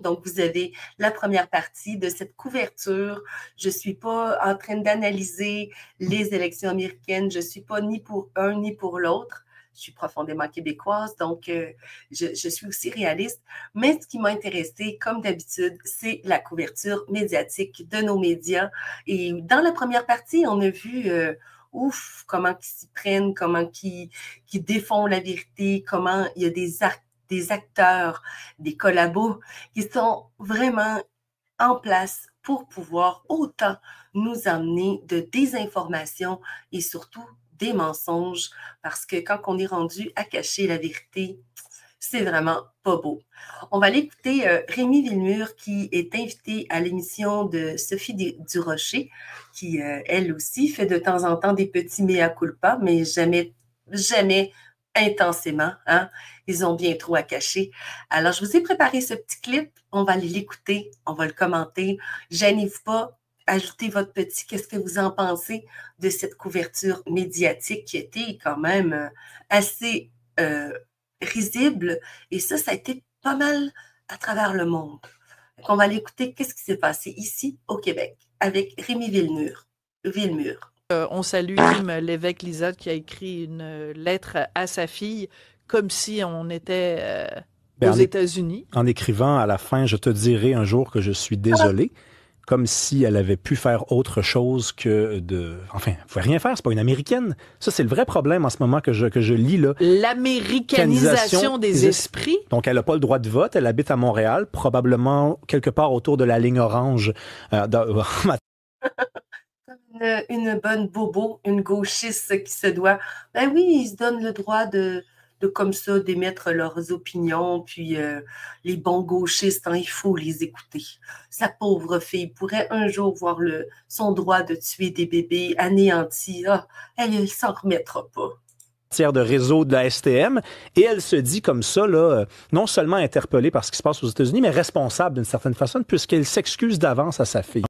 Donc, vous avez la première partie de cette couverture. Je suis pas en train d'analyser les élections américaines. Je suis pas ni pour un ni pour l'autre. Je suis profondément québécoise, donc je suis aussi réaliste. Mais ce qui m'a intéressée, comme d'habitude, c'est la couverture médiatique de nos médias. Et dans la première partie, on a vu comment ils s'y prennent, comment ils défont la vérité, comment il y a des acteurs, des collabos qui sont vraiment en place pour pouvoir autant nous amener de désinformation et surtout des mensonges, parce que quand on est rendu à cacher la vérité, c'est vraiment pas beau. On va aller écouter Rémi Villemur, qui est invité à l'émission de Sophie Durocher, qui, elle aussi, fait de temps en temps des petits mea culpa, mais jamais intensément. Hein? Ils ont bien trop à cacher. Alors, je vous ai préparé ce petit clip. On va aller l'écouter. On va le commenter. Gênez-vous pas. Ajoutez votre petit. Qu'est-ce que vous en pensez de cette couverture médiatique qui était quand même assez risible. Et ça a été pas mal à travers le monde. Donc, on va aller écouter qu'est-ce qui s'est passé ici au Québec avec Rémi Villemur. On salue Tim Lévesque-Lizotte qui a écrit une lettre à sa fille comme si on était aux États-Unis. En écrivant à la fin, je te dirai un jour que je suis désolé, comme si elle avait pu faire autre chose que de... Enfin, elle ne pouvait rien faire, c'est pas une Américaine. Ça, c'est le vrai problème en ce moment que je lis, là. L'américanisation des esprits. Donc, elle n'a pas le droit de vote, elle habite à Montréal, probablement quelque part autour de la ligne orange. Une bonne bobo, une gauchiste qui se doit... Ben oui, ils se donnent le droit de comme ça, d'émettre leurs opinions, puis les bons gauchistes, hein, il faut les écouter. Sa pauvre fille pourrait un jour voir son droit de tuer des bébés anéantis. Ah, elle ne s'en remettra pas. De réseau de la STM, et elle se dit comme ça, là, non seulement interpellée par ce qui se passe aux États-Unis, mais responsable d'une certaine façon, puisqu'elle s'excuse d'avance à sa fille.